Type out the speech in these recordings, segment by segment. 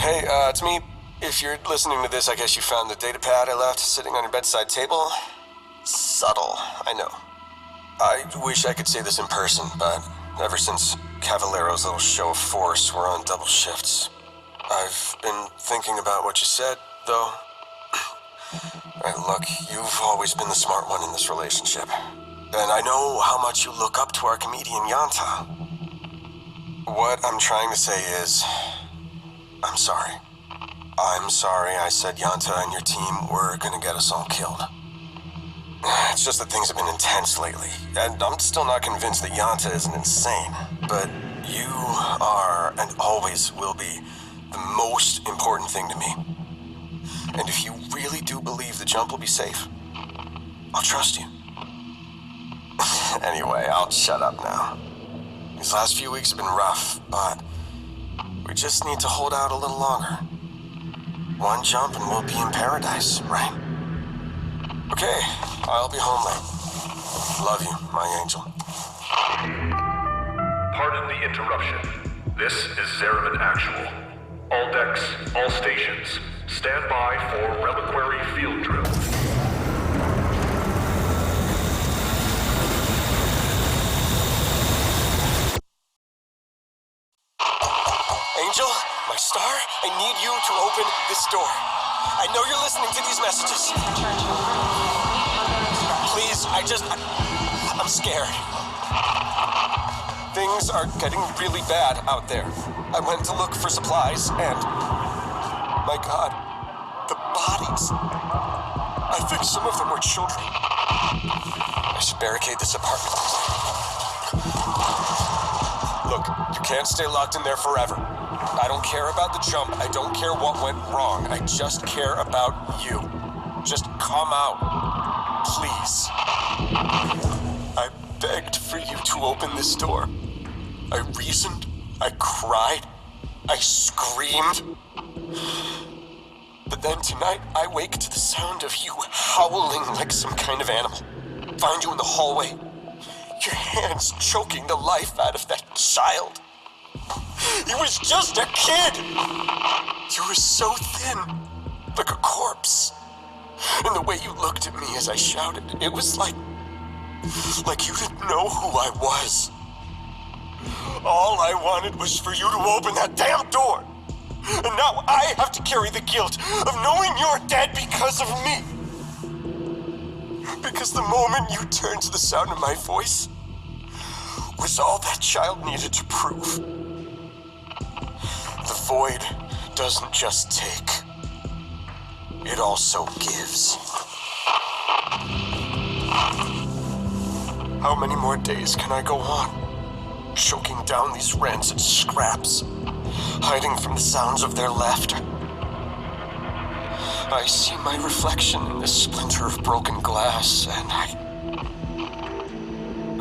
Hey, it's me. If you're listening to this, I guess you found the data pad I left sitting on your bedside table. Subtle, I know. I wish I could say this in person, but ever since Cavaliero's little show of force, we're on double shifts. I've been thinking about what you said, though. Right, look, you've always been the smart one in this relationship. And I know how much you look up to our comedian Yanta. What I'm trying to say is, I'm sorry. I'm sorry I said Yanta and your team were gonna get us all killed. It's just that things have been intense lately, and I'm still not convinced that Yanta isn't insane. But you are, and always will be, the most important thing to me. And if you really do believe the jump will be safe, I'll trust you. Anyway, I'll shut up now. These last few weeks have been rough, but we just need to hold out a little longer. One jump and we'll be in paradise, right? Okay, I'll be home late. Love you, my angel. Pardon the interruption. This is Zariman Actual. All decks, all stations, stand by for reliquary field drill. Angel, my star, I need you to open this door. I know you're listening to these messages. Please, I'm scared. Things are getting really bad out there. I went to look for supplies and, my God, the bodies. I think some of them were children. I should barricade this apartment. Look, you can't stay locked in there forever. I don't care about the jump. I don't care what went wrong. I just care about you. Just come out. Please. I begged for you to open this door. I reasoned. I cried. I screamed. But then tonight, I wake to the sound of you howling like some kind of animal. Find you in the hallway. Your hands choking the life out of that child. He was just a kid! You were so thin, like a corpse. And the way you looked at me as I shouted, it was like you didn't know who I was. All I wanted was for you to open that damn door. And now I have to carry the guilt of knowing you're dead because of me. Because the moment you turned to the sound of my voice was all that child needed to prove. The void doesn't just take, it also gives. How many more days can I go on? Choking down these rancid scraps, hiding from the sounds of their laughter. I see my reflection in this splinter of broken glass, and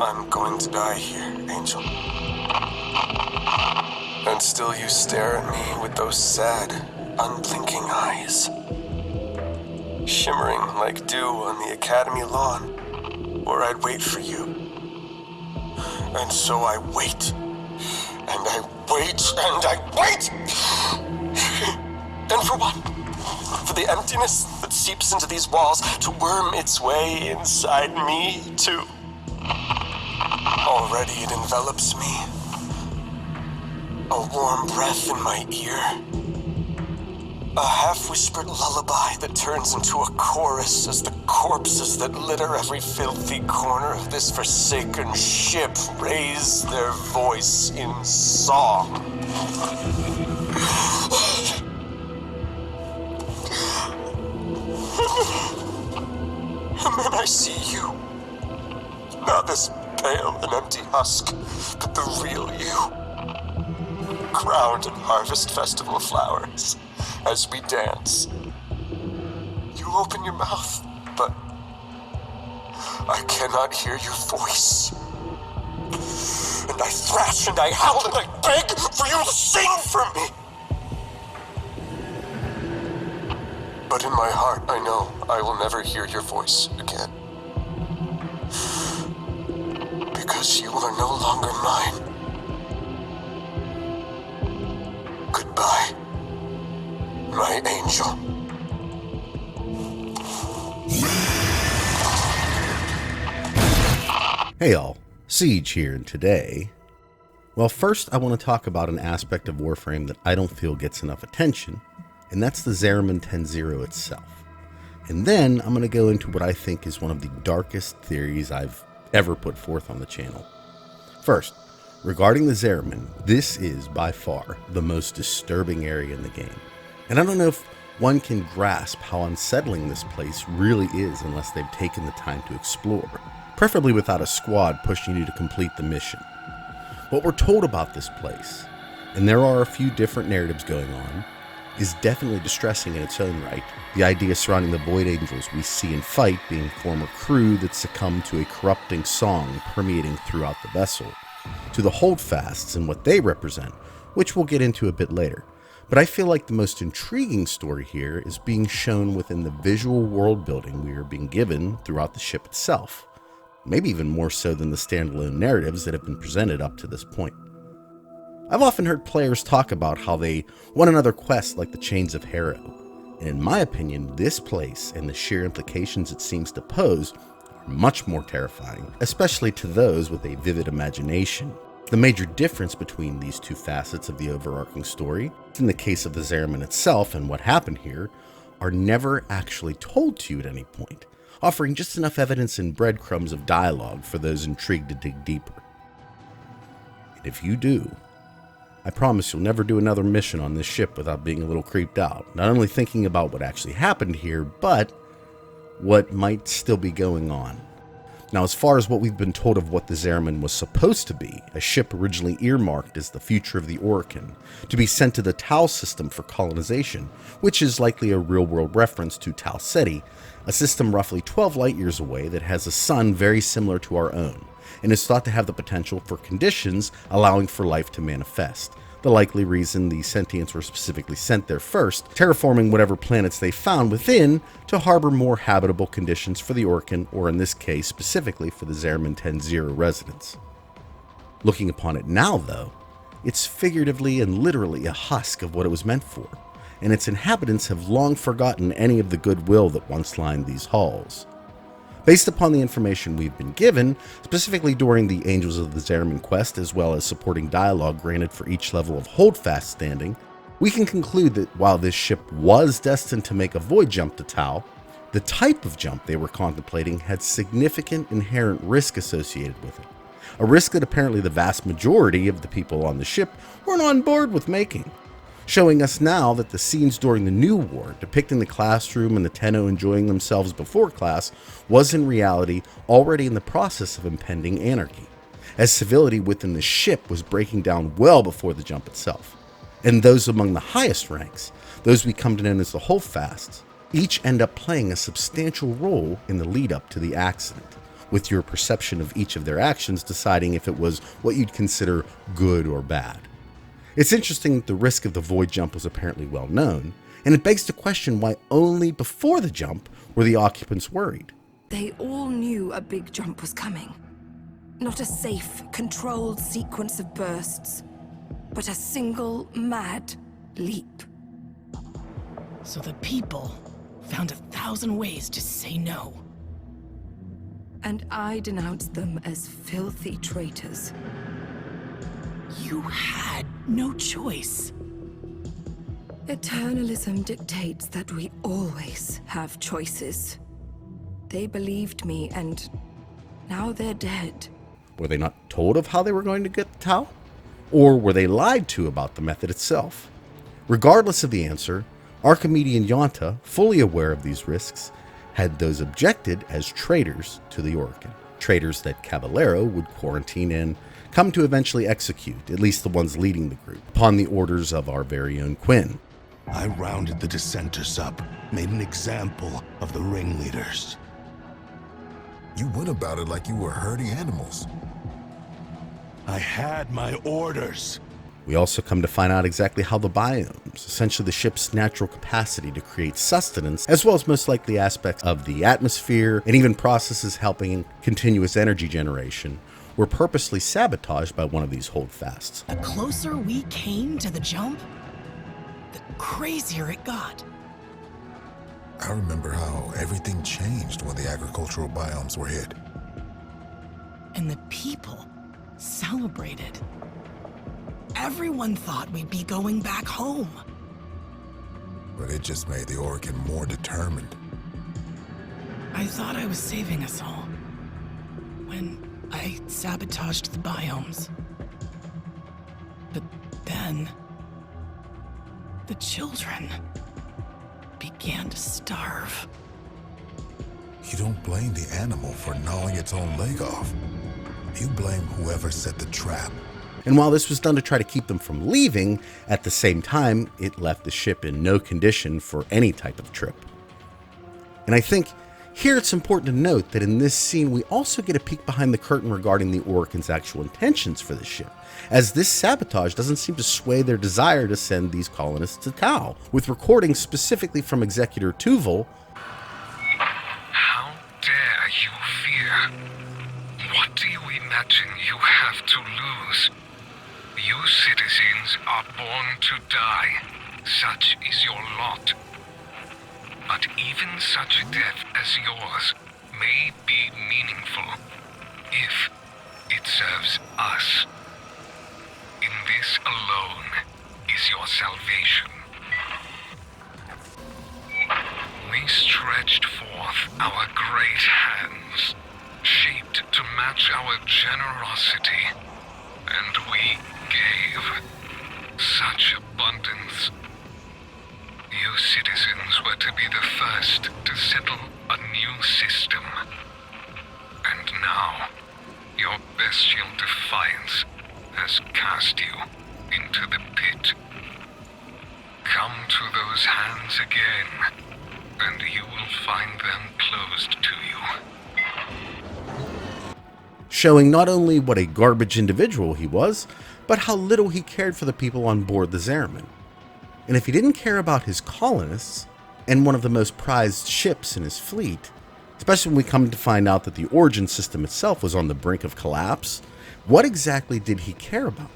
I'm going to die here, Angel. And still you stare at me with those sad, unblinking eyes. Shimmering like dew on the academy lawn, where I'd wait for you. And so I wait, and I wait, and I wait! And for what? For the emptiness that seeps into these walls to worm its way inside me, too. Already it envelops me. A warm breath in my ear. A half-whispered lullaby that turns into a chorus as the corpses that litter every filthy corner of this forsaken ship raise their voice in song. And then I see you. Not this pale and empty husk, but the real you. Crowned in Harvest Festival flowers as we dance. You open your mouth, but I cannot hear your voice. And I thrash and I howl and I beg for you to sing for me. But in my heart, I know I will never hear your voice again. Because you are no longer mine. Goodbye, my angel. Hey all, Siege here, and today, well, first I want to talk about an aspect of Warframe that I don't feel gets enough attention, and that's the Zariman 10-0 itself. And then I'm going to go into what I think is one of the darkest theories I've ever put forth on the channel. First, regarding the Zariman, this is by far the most disturbing area in the game. And I don't know if one can grasp how unsettling this place really is unless they've taken the time to explore, preferably without a squad pushing you to complete the mission. What we're told about this place, and there are a few different narratives going on, is definitely distressing in its own right. The idea surrounding the Void Angels we see and fight being former crew that succumbed to a corrupting song permeating throughout the vessel, to the Holdfasts and what they represent, which we'll get into a bit later. But I feel like the most intriguing story here is being shown within the visual world building we are being given throughout the ship itself. Maybe even more so than the standalone narratives that have been presented up to this point. I've often heard players talk about how they want another quest like the Chains of Harrow, and in my opinion, this place and the sheer implications it seems to pose are much more terrifying, especially to those with a vivid imagination. The major difference between these two facets of the overarching story, in the case of the Zariman itself and what happened here, are never actually told to you at any point, offering just enough evidence and breadcrumbs of dialogue for those intrigued to dig deeper. And if you do, I promise you'll never do another mission on this ship without being a little creeped out, not only thinking about what actually happened here, but what might still be going on. Now, as far as what we've been told of what the Zariman was supposed to be, a ship originally earmarked as the future of the Orokin, to be sent to the Tau system for colonization, which is likely a real-world reference to Tau Ceti, a system roughly 12 light-years away that has a sun very similar to our own, and is thought to have the potential for conditions allowing for life to manifest. The likely reason the sentients were specifically sent there first, terraforming whatever planets they found within to harbor more habitable conditions for the Orokin, or in this case specifically for the Zariman 10-0 residents. Looking upon it now though, it's figuratively and literally a husk of what it was meant for, and its inhabitants have long forgotten any of the goodwill that once lined these halls. Based upon the information we've been given, specifically during the Angels of the Zariman quest as well as supporting dialogue granted for each level of Holdfast standing, we can conclude that while this ship was destined to make a void jump to Tau, the type of jump they were contemplating had significant inherent risk associated with it. A risk that apparently the vast majority of the people on the ship weren't on board with making. Showing us now that the scenes during the New War, depicting the classroom and the Tenno enjoying themselves before class, was in reality already in the process of impending anarchy, as civility within the ship was breaking down well before the jump itself. And those among the highest ranks, those we come to know as the Holdfasts, each end up playing a substantial role in the lead up to the accident, with your perception of each of their actions deciding if it was what you'd consider good or bad. It's interesting that the risk of the void jump was apparently well known, and it begs to question why only before the jump were the occupants worried. They all knew a big jump was coming. Not a safe, controlled sequence of bursts, but a single, mad leap. So the people found 1,000 ways to say no. And I denounced them as filthy traitors. You had no choice. Eternalism dictates that we always have choices. They believed me, and now they're dead. Were they not told of how they were going to get the Tau? Or were they lied to about the method itself? Regardless of the answer, Archimedean Yonta, fully aware of these risks, had those objected as traitors to the Orokin. Traitors that Caballero would quarantine and come to eventually execute, at least the ones leading the group, upon the orders of our very own Quinn. I rounded the dissenters up, made an example of the ringleaders. You went about it like you were herding animals. I had my orders. We also come to find out exactly how the biomes, essentially the ship's natural capacity to create sustenance, as well as most likely aspects of the atmosphere and even processes helping continuous energy generation, were purposely sabotaged by one of these holdfasts. The closer we came to the jump, the crazier it got. I remember how everything changed when the agricultural biomes were hit. And the people celebrated. Everyone thought we'd be going back home. But it just made the Orokin more determined. I thought I was saving us all when I sabotaged the biomes. But then the children began to starve. You don't blame the animal for gnawing its own leg off. You blame whoever set the trap. And while this was done to try to keep them from leaving, at the same time, it left the ship in no condition for any type of trip. And I think here it's important to note that in this scene, we also get a peek behind the curtain regarding the Orokin's actual intentions for the ship, as this sabotage doesn't seem to sway their desire to send these colonists to Tau, with recordings specifically from Executor Tuval. How dare you fear? What do you imagine you have to lose? You citizens are born to die. Such is your lot. But even such a death as yours may be meaningful if it serves us. In this alone is your salvation. We stretched forth our great hands, shaped to match our generosity, and we gave such abundance. You citizens were to be the first to settle a new system. And now, your bestial defiance has cast you into the pit. Come to those hands again, and you will find them closed to you. Showing not only what a garbage individual he was, but how little he cared for the people on board the Zariman. And if he didn't care about his colonists, and one of the most prized ships in his fleet, especially when we come to find out that the origin system itself was on the brink of collapse, what exactly did he care about?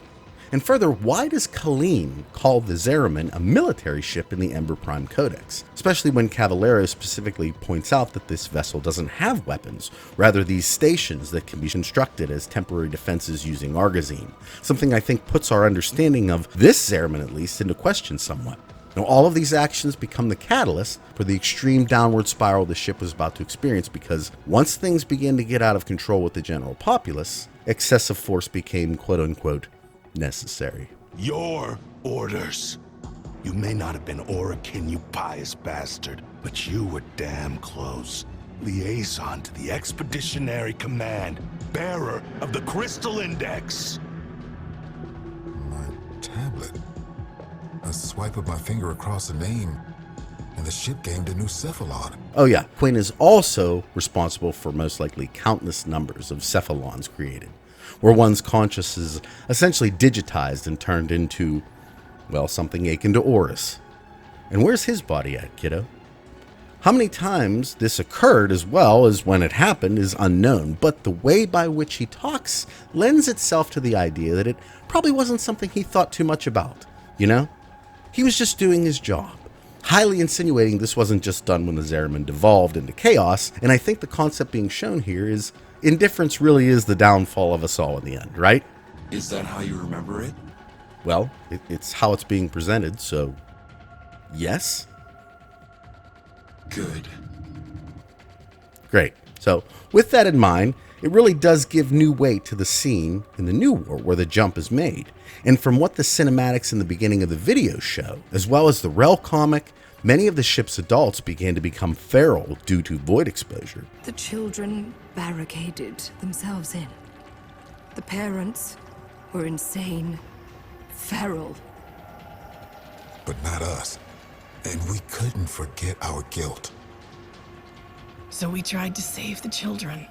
And further, why does Colleen call the Zariman a military ship in the Ember Prime Codex? Especially when Cavallero specifically points out that this vessel doesn't have weapons, rather these stations that can be constructed as temporary defenses using Argazine. Something I think puts our understanding of this Zariman at least into question somewhat. Now, all of these actions become the catalyst for the extreme downward spiral the ship was about to experience, because once things began to get out of control with the general populace, excessive force became quote-unquote necessary. Your orders. You may not have been Orokin, you pious bastard, but you were damn close. Liaison to the Expeditionary Command, bearer of the Crystal Index. My tablet. A swipe of my finger across the name, and the ship gained a new cephalon. Oh yeah, Quinn is also responsible for most likely countless numbers of cephalons created, where one's conscious is essentially digitized and turned into, well, something akin to Horus. And where's his body at, kiddo? How many times this occurred as well as when it happened is unknown, but the way by which he talks lends itself to the idea that it probably wasn't something he thought too much about, you know? He was just doing his job, highly insinuating this wasn't just done when the Zariman devolved into chaos, and I think the concept being shown here is indifference really is the downfall of us all in the end, right? Is that how you remember it? Well, it's how it's being presented, so yes. Good. Great. So with that in mind, it really does give new weight to the scene in the New War where the jump is made. And from what the cinematics in the beginning of the video show, as well as the Rel comic, many of the ship's adults began to become feral due to void exposure. The children barricaded themselves in. The parents were insane, feral. But not us. And we couldn't forget our guilt. So we tried to save the children.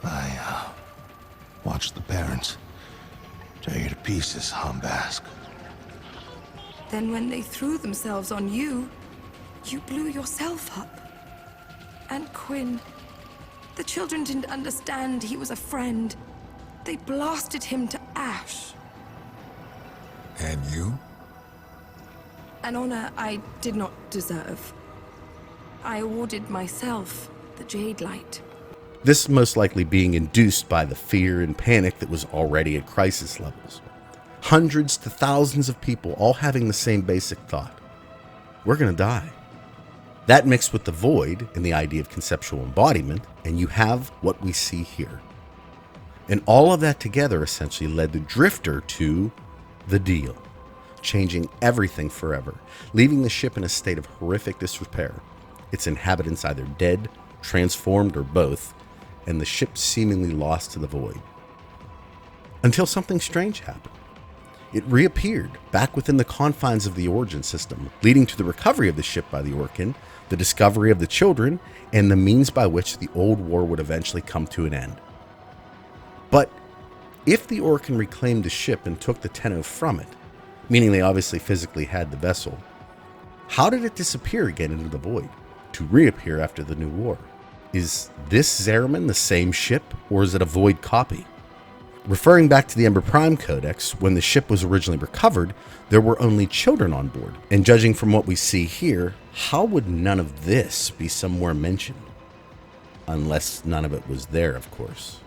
I watched the parents tear you to pieces, Hombask. Then when they threw themselves on you, you blew yourself up. And Quinn, the children didn't understand he was a friend. They blasted him to ash. And you? An honor I did not deserve. I awarded myself the Jade Light. This most likely being induced by the fear and panic that was already at crisis levels. Hundreds to thousands of people all having the same basic thought. We're gonna die. That mixed with the void and the idea of conceptual embodiment, and you have what we see here. And all of that together essentially led the Drifter to the deal, changing everything forever, leaving the ship in a state of horrific disrepair, its inhabitants either dead, transformed, or both, and the ship seemingly lost to the void. Until something strange happened. It reappeared back within the confines of the Origin system, leading to the recovery of the ship by the Orkin, the discovery of the children, and the means by which the old war would eventually come to an end. But if the Orkin reclaimed the ship and took the Tenno from it, meaning they obviously physically had the vessel, how did it disappear again into the void, to reappear after the new war? Is this Zariman the same ship, or is it a void copy? Referring back to the Ember Prime Codex, when the ship was originally recovered, there were only children on board, and judging from what we see here, how would none of this be somewhere mentioned? Unless none of it was there, of course.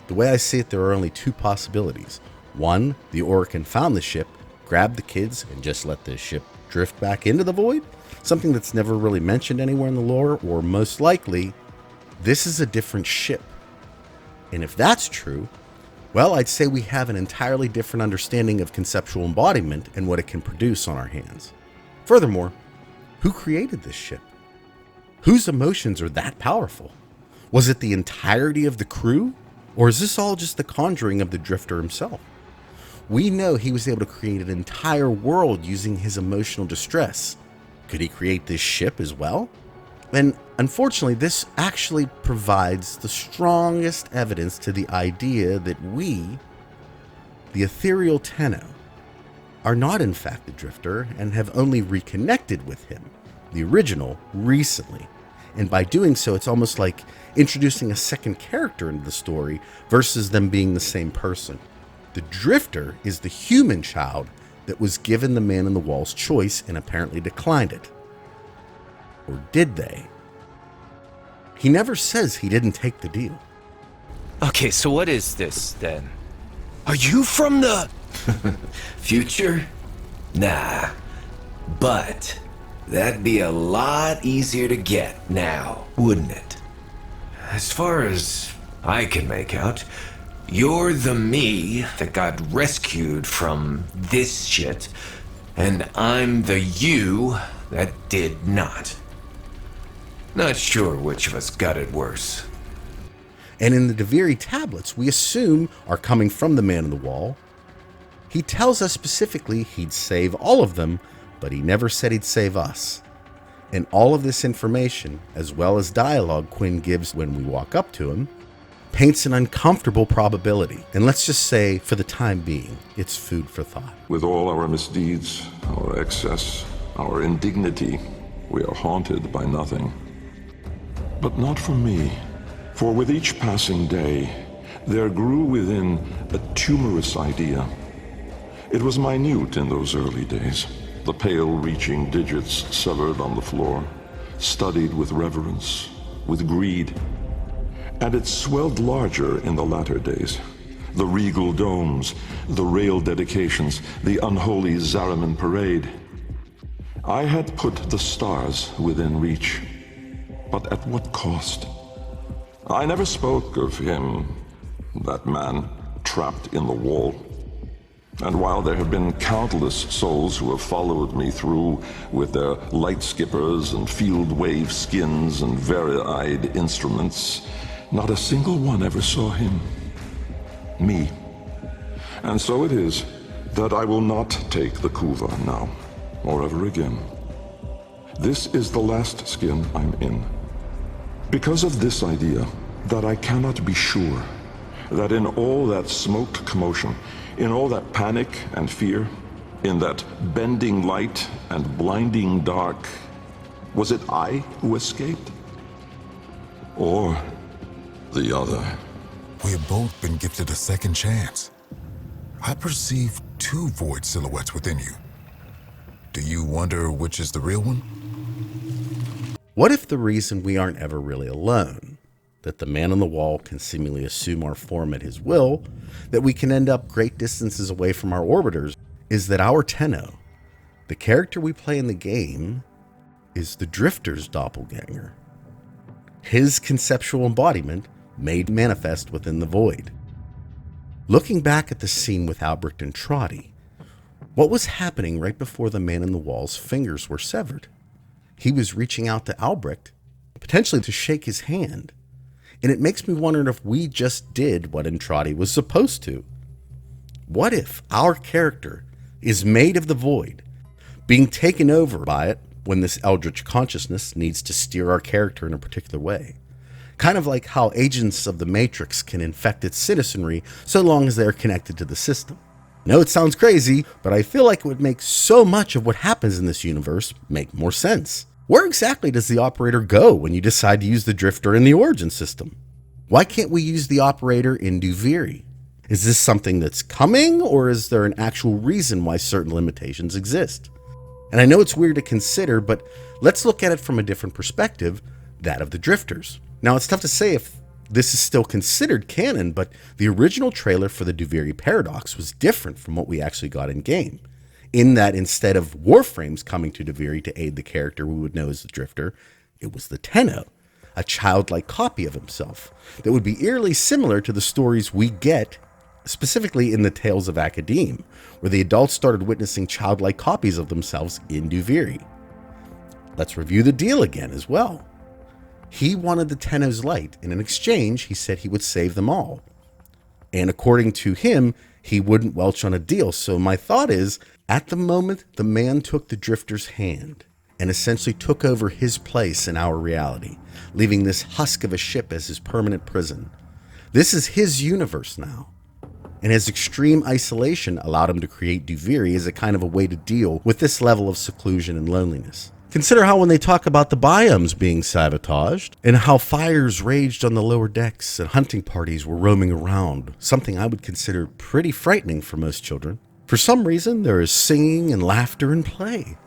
The way I see it, there are only two possibilities. One, the Orkin found the ship, grabbed the kids, and just let the ship drift back into the void? Something that's never really mentioned anywhere in the lore, or most likely, this is a different ship. And if that's true, well, I'd say we have an entirely different understanding of conceptual embodiment and what it can produce on our hands. Furthermore, who created this ship? Whose emotions are that powerful? Was it the entirety of the crew? Or is this all just the conjuring of the Drifter himself? We know he was able to create an entire world using his emotional distress. Could he create this ship as well? And unfortunately, this actually provides the strongest evidence to the idea that we, the ethereal Tenno, are not in fact the Drifter and have only reconnected with him, the original, recently. And by doing so, it's almost like introducing a second character into the story versus them being the same person. The Drifter is the human child that was given the Man in the Wall's choice and apparently declined it. Or did they? He never says he didn't take the deal. Okay, so what is this, then? Are you from the... Future? Nah. But that'd be a lot easier to get now, wouldn't it? As far as I can make out, you're the me that got rescued from this shit, and I'm the you that did not. Not sure which of us got it worse. And in the Deviri tablets, we assume are coming from the Man in the Wall. He tells us specifically he'd save all of them, but he never said he'd save us. And all of this information, as well as dialogue Quinn gives when we walk up to him, paints an uncomfortable probability. And let's just say, for the time being, it's food for thought. With all our misdeeds, our excess, our indignity, we are haunted by nothing. But not for me, for with each passing day, there grew within a tumorous idea. It was minute in those early days, the pale-reaching digits severed on the floor, studied with reverence, with greed. And it swelled larger in the latter days. The regal domes, the rail dedications, the unholy Zariman parade. I had put the stars within reach. But at what cost? I never spoke of him, that man, trapped in the wall. And while there have been countless souls who have followed me through with their light skippers and field wave skins and very-eyed instruments, not a single one ever saw him. Me. And so it is that I will not take the Kuva now, or ever again. This is the last skin I'm in. Because of this idea, that I cannot be sure that in all that smoked commotion, in all that panic and fear, in that bending light and blinding dark, was it I who escaped? Or the other? We have both been gifted a second chance. I perceive two void silhouettes within you. Do you wonder which is the real one? What if the reason we aren't ever really alone, that the man on the wall can seemingly assume our form at his will, that we can end up great distances away from our orbiters, is that our Tenno, the character we play in the game, is the Drifter's doppelganger. His conceptual embodiment made manifest within the void. Looking back at the scene with Albrecht and Trotty, what was happening right before the man in the wall's fingers were severed? He was reaching out to Albrecht, potentially to shake his hand. And it makes me wonder if we just did what Trotty was supposed to. What if our character is made of the void, being taken over by it when this eldritch consciousness needs to steer our character in a particular way? Kind of like how agents of the Matrix can infect its citizenry so long as they are connected to the system. I know it sounds crazy, but I feel like it would make so much of what happens in this universe make more sense. Where exactly does the operator go when you decide to use the Drifter in the Origin system? Why can't we use the operator in Duviri? Is this something that's coming, or is there an actual reason why certain limitations exist? And I know it's weird to consider, but let's look at it from a different perspective, that of the Drifters. Now, it's tough to say if this is still considered canon, but the original trailer for the Duviri Paradox was different from what we actually got in game, in that instead of Warframes coming to Duviri to aid the character we would know as the Drifter, it was the Tenno, a childlike copy of himself that would be eerily similar to the stories we get, specifically in the Tales of Academe, where the adults started witnessing childlike copies of themselves in Duviri. Let's review the deal again as well. He wanted the Tenno's light, and in exchange, he said he would save them all. And according to him, he wouldn't welch on a deal. So my thought is, at the moment the man took the Drifter's hand and essentially took over his place in our reality, leaving this husk of a ship as his permanent prison. This is his universe now. And his extreme isolation allowed him to create Duviri as a kind of a way to deal with this level of seclusion and loneliness. Consider how when they talk about the biomes being sabotaged, and how fires raged on the lower decks and hunting parties were roaming around, something I would consider pretty frightening for most children. For some reason, there is singing and laughter and play.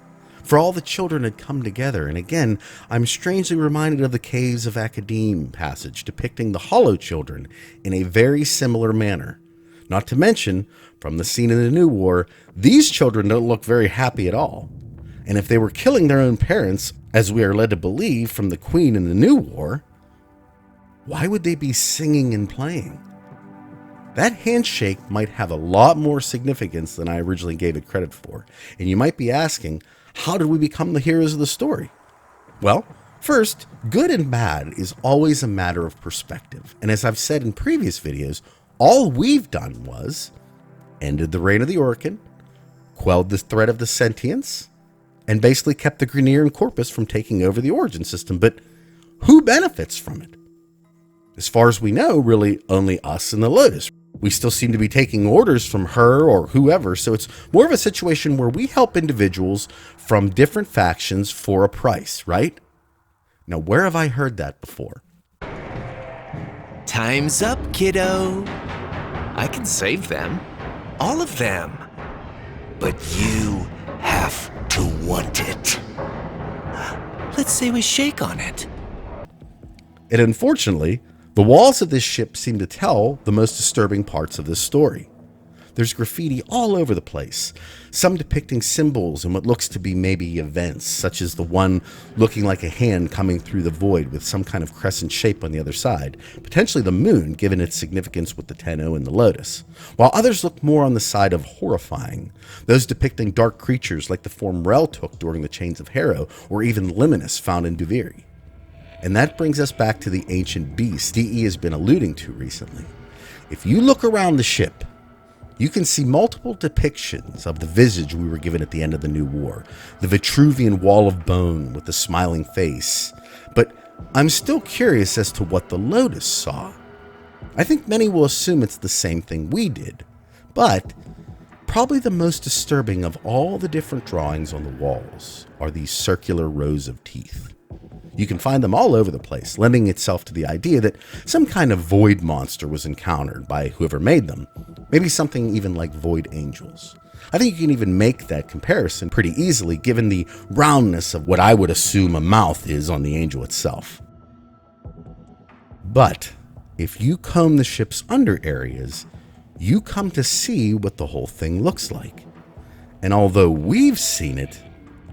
For all the children had come together, and again, I'm strangely reminded of the Caves of Academe passage depicting the Hollow Children in a very similar manner. Not to mention, from the scene in the New War, these children don't look very happy at all. And if they were killing their own parents, as we are led to believe from the Queen in the New War, why would they be singing and playing? That handshake might have a lot more significance than I originally gave it credit for. And you might be asking, how did we become the heroes of the story? Well, first, good and bad is always a matter of perspective. And as I've said in previous videos, all we've done was ended the reign of the Orkin, quelled the threat of the sentience, and basically kept the Grineer and Corpus from taking over the Origin system. But who benefits from it? As far as we know, really only us and the Lotus. We still seem to be taking orders from her or whoever, so it's more of a situation where we help individuals from different factions for a price, right? Now, where have I heard that before? Time's up, kiddo. I can save them. All of them. But you have to want it. Let's say we shake on it. And unfortunately, the walls of this ship seem to tell the most disturbing parts of this story. There's graffiti all over the place, some depicting symbols and what looks to be maybe events, such as the one looking like a hand coming through the void with some kind of crescent shape on the other side, potentially the moon given its significance with the Tenno and the Lotus, while others look more on the side of horrifying, those depicting dark creatures like the form Rel took during the Chains of Harrow, or even Liminus found in Duviri. And that brings us back to the ancient beast DE has been alluding to recently. If you look around the ship, you can see multiple depictions of the visage we were given at the end of the New War, the Vitruvian wall of bone with the smiling face. But I'm still curious as to what the Lotus saw. I think many will assume it's the same thing we did, but probably the most disturbing of all the different drawings on the walls are these circular rows of teeth. You can find them all over the place, lending itself to the idea that some kind of void monster was encountered by whoever made them, maybe something even like void angels. I think you can even make that comparison pretty easily given the roundness of what I would assume a mouth is on the Angel itself. But if you comb the ship's under areas, you come to see what the whole thing looks like. And although we've seen it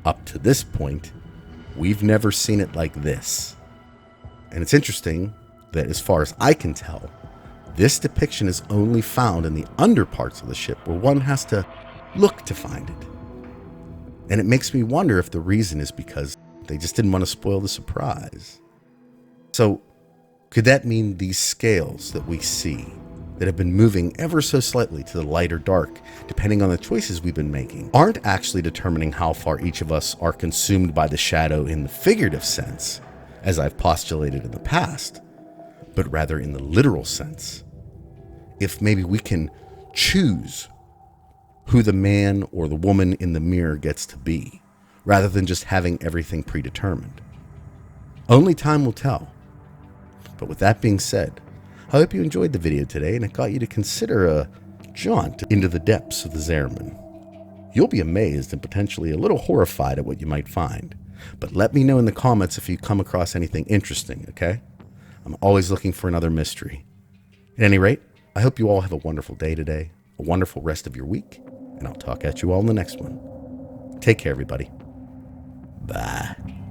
up to this point, we've never seen it like this. And it's interesting that as far as I can tell, this depiction is only found in the under parts of the ship where one has to look to find it. And it makes me wonder if the reason is because they just didn't want to spoil the surprise. So could that mean these scales that we see that have been moving ever so slightly to the light or dark, depending on the choices we've been making, aren't actually determining how far each of us are consumed by the shadow in the figurative sense, as I've postulated in the past, but rather in the literal sense? If maybe we can choose who the man or the woman in the mirror gets to be, rather than just having everything predetermined. Only time will tell. But with that being said, I hope you enjoyed the video today and it got you to consider a jaunt into the depths of the Zariman. You'll be amazed and potentially a little horrified at what you might find. But let me know in the comments if you come across anything interesting, okay? I'm always looking for another mystery. At any rate, I hope you all have a wonderful day today, a wonderful rest of your week, and I'll talk at you all in the next one. Take care, everybody. Bye.